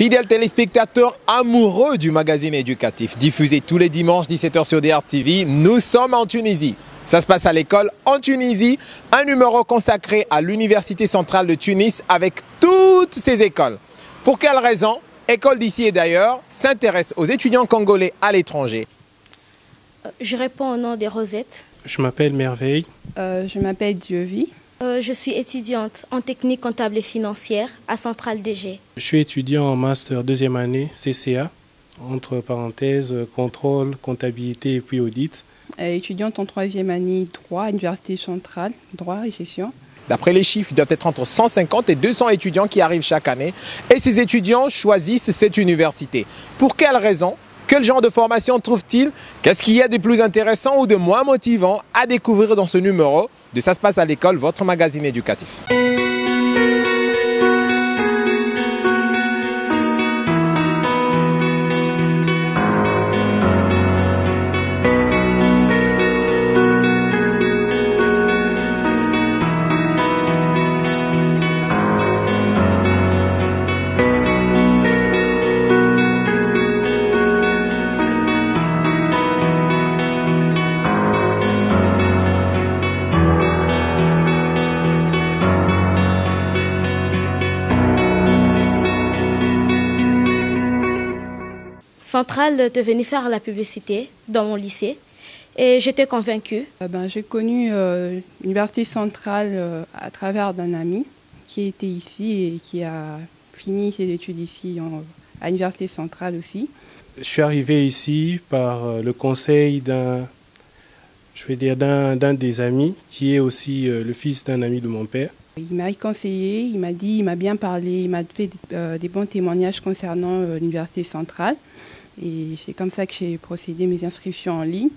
Fidèles téléspectateurs amoureux du magazine éducatif, diffusé tous les dimanches 17h sur DRTV, nous sommes en Tunisie. Ça se passe à l'école en Tunisie, un numéro consacré à l'Université centrale de Tunis avec toutes ses écoles. Pour quelle raison? École d'ici et d'ailleurs s'intéresse aux étudiants congolais à l'étranger. Je réponds au nom de Rosette. Je m'appelle Merveille. Je m'appelle Dieuvi. Je suis étudiante en technique comptable et financière à Centrale DG. Je suis étudiant en master deuxième année CCA, entre parenthèses, contrôle, comptabilité et puis audit. Étudiante en troisième année droit à l'Université centrale, droit et gestion. D'après les chiffres, il doit être entre 150 et 200 étudiants qui arrivent chaque année. Et ces étudiants choisissent cette université. Pour quelles raisons? Quel genre de formation trouvent-ils? Qu'est-ce qu'il y a de plus intéressant ou de moins motivant à découvrir dans ce numéro de Ça se passe à l'école, votre magazine éducatif. Centrale de venir faire la publicité dans mon lycée et j'étais convaincue. J'ai connu l'Université centrale à travers d'un ami qui était ici et qui a fini ses études ici à l'Université centrale aussi. Je suis arrivé ici par le conseil d'un des amis qui est aussi le fils d'un ami de mon père. Il m'a conseillé, il m'a bien parlé, il m'a fait des bons témoignages concernant l'Université centrale. Et c'est comme ça que j'ai procédé mes inscriptions en ligne.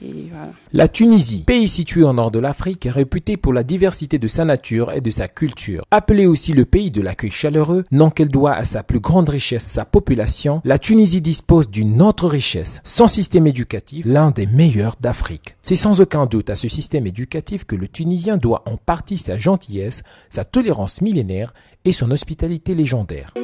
Et voilà. La Tunisie, pays situé au nord de l'Afrique, est réputé pour la diversité de sa nature et de sa culture. Appelée aussi le pays de l'accueil chaleureux, nom qu'elle doit à sa plus grande richesse, sa population, la Tunisie dispose d'une autre richesse, son système éducatif, l'un des meilleurs d'Afrique. C'est sans aucun doute à ce système éducatif que le Tunisien doit en partie sa gentillesse, sa tolérance millénaire et son hospitalité légendaire.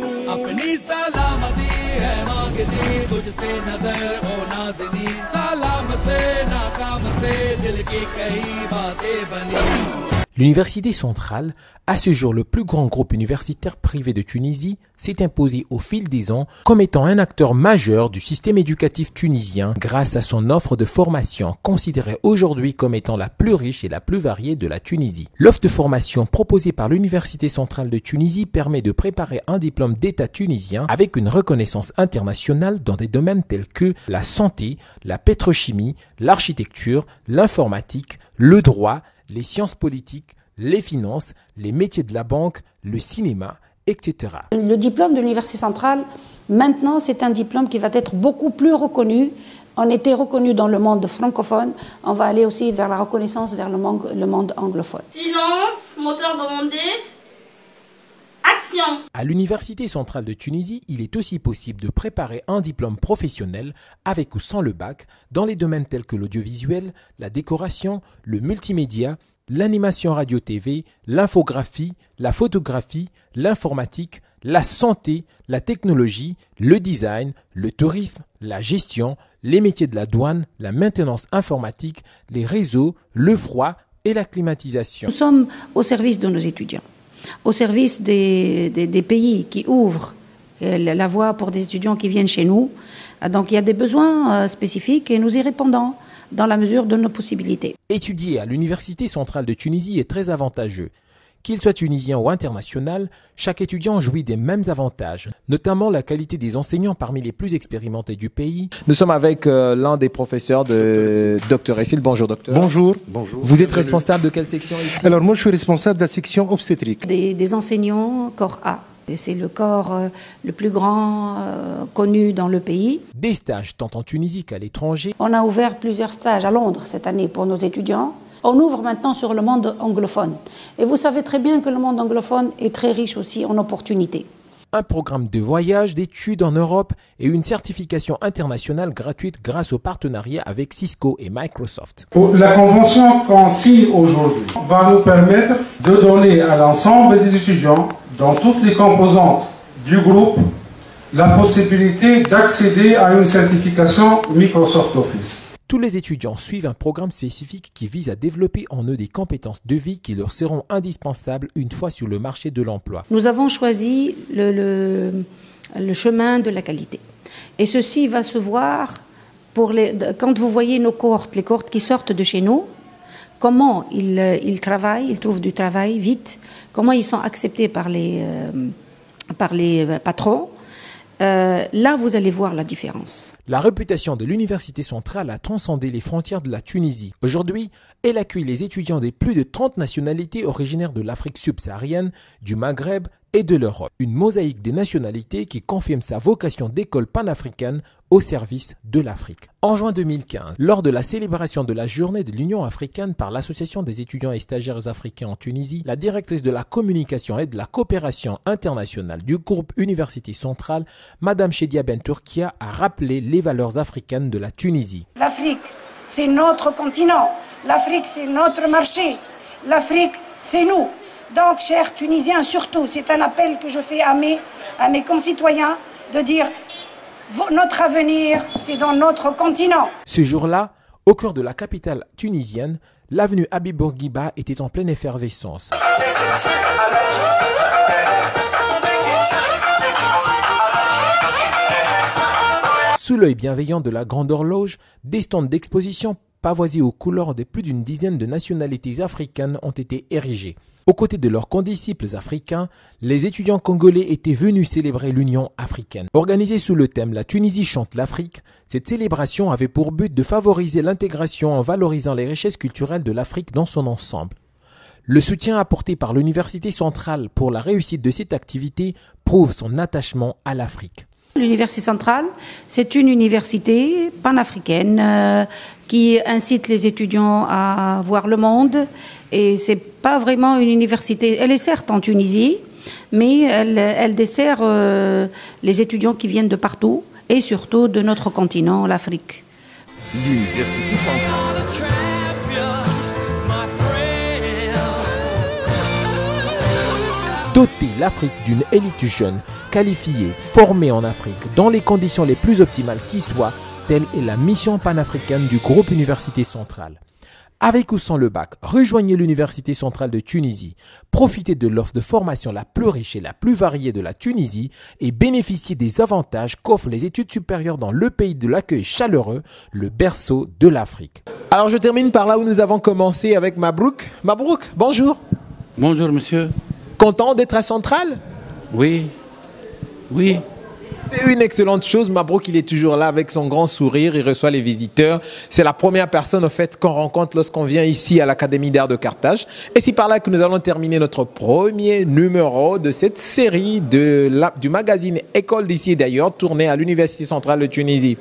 L'Université centrale, à ce jour le plus grand groupe universitaire privé de Tunisie, s'est imposé au fil des ans comme étant un acteur majeur du système éducatif tunisien grâce à son offre de formation considérée aujourd'hui comme étant la plus riche et la plus variée de la Tunisie. L'offre de formation proposée par l'Université centrale de Tunisie permet de préparer un diplôme d'État tunisien avec une reconnaissance internationale dans des domaines tels que la santé, la pétrochimie, l'architecture, l'informatique, le droit, les sciences politiques, les finances, les métiers de la banque, le cinéma, etc. Le diplôme de l'Université centrale, maintenant, c'est un diplôme qui va être beaucoup plus reconnu. On était reconnu dans le monde francophone, on va aller aussi vers la reconnaissance vers le monde anglophone. Silence, moteur demandé, action! À l'Université centrale de Tunisie, il est aussi possible de préparer un diplôme professionnel avec ou sans le bac dans les domaines tels que l'audiovisuel, la décoration, le multimédia, l'animation radio-tv, l'infographie, la photographie, l'informatique, la santé, la technologie, le design, le tourisme, la gestion, les métiers de la douane, la maintenance informatique, les réseaux, le froid et la climatisation. Nous sommes au service de nos étudiants, au service des pays qui ouvrent la voie pour des étudiants qui viennent chez nous. Donc il y a des besoins spécifiques et nous y répondons dans la mesure de nos possibilités. Étudier à l'Université centrale de Tunisie est très avantageux. Qu'il soit tunisien ou international, chaque étudiant jouit des mêmes avantages, notamment la qualité des enseignants parmi les plus expérimentés du pays. Nous sommes avec l'un des professeurs de Dr Essil. Bonjour docteur. Bonjour. Bonjour. Vous êtes responsable de quelle section ici? Alors moi je suis responsable de la section obstétrique. Des enseignants corps A. C'est le corps le plus grand connu dans le pays. Des stages tant en Tunisie qu'à l'étranger. On a ouvert plusieurs stages à Londres cette année pour nos étudiants. On ouvre maintenant sur le monde anglophone. Et vous savez très bien que le monde anglophone est très riche aussi en opportunités. Un programme de voyage, d'études en Europe et une certification internationale gratuite grâce au partenariat avec Cisco et Microsoft. La convention qu'on signe aujourd'hui va nous permettre de donner à l'ensemble des étudiants dans toutes les composantes du groupe la possibilité d'accéder à une certification Microsoft Office. Tous les étudiants suivent un programme spécifique qui vise à développer en eux des compétences de vie qui leur seront indispensables une fois sur le marché de l'emploi. Nous avons choisi le chemin de la qualité. Et ceci va se voir quand vous voyez nos cohortes, les cohortes qui sortent de chez nous, comment ils travaillent, ils trouvent du travail vite, comment ils sont acceptés par les patrons. Là, vous allez voir la différence. La réputation de l'Université centrale a transcendé les frontières de la Tunisie. Aujourd'hui, elle accueille les étudiants de plus de 30 nationalités originaires de l'Afrique subsaharienne, du Maghreb et de l'Europe. Une mosaïque des nationalités qui confirme sa vocation d'école panafricaine au service de l'Afrique. En juin 2015, lors de la célébration de la journée de l'Union africaine par l'Association des étudiants et stagiaires africains en Tunisie, la directrice de la communication et de la coopération internationale du groupe Université centrale, Madame Chedia Ben Turkia, a rappelé les valeurs africaines de la Tunisie. L'Afrique, c'est notre continent. L'Afrique, c'est notre marché. L'Afrique, c'est nous. Donc, chers Tunisiens, surtout, c'est un appel que je fais à mes concitoyens de dire notre avenir, c'est dans notre continent. Ce jour-là, au cœur de la capitale tunisienne, l'avenue Habib Bourguiba était en pleine effervescence. Sous l'œil bienveillant de la Grande Horloge, des stands d'exposition pavoisés aux couleurs de plus d'une dizaine de nationalités africaines ont été érigés. Aux côtés de leurs condisciples africains, les étudiants congolais étaient venus célébrer l'Union africaine. Organisée sous le thème « La Tunisie chante l'Afrique », cette célébration avait pour but de favoriser l'intégration en valorisant les richesses culturelles de l'Afrique dans son ensemble. Le soutien apporté par l'Université centrale pour la réussite de cette activité prouve son attachement à l'Afrique. L'Université centrale, c'est une université panafricaine qui incite les étudiants à voir le monde. Et c'est pas vraiment une université. Elle est certes en Tunisie, mais elle dessert les étudiants qui viennent de partout et surtout de notre continent, l'Afrique. L'Université centrale. Doter l'Afrique d'une élite jeune, qualifiée, formée en Afrique, dans les conditions les plus optimales qui soient, telle est la mission panafricaine du groupe Université centrale. Avec ou sans le bac, rejoignez l'Université centrale de Tunisie, profitez de l'offre de formation la plus riche et la plus variée de la Tunisie et bénéficiez des avantages qu'offrent les études supérieures dans le pays de l'accueil chaleureux, le berceau de l'Afrique. Alors je termine par là où nous avons commencé avec Mabrouk. Mabrouk, bonjour. Bonjour monsieur. Content d'être à Centrale? Oui. Oui. C'est une excellente chose. Mabrouk, il est toujours là avec son grand sourire. Il reçoit les visiteurs. C'est la première personne, au fait, qu'on rencontre lorsqu'on vient ici à l'Académie d'Art de Carthage. Et c'est par là que nous allons terminer notre premier numéro de cette série du magazine École d'ici et d'ailleurs, tourné à l'Université centrale de Tunisie.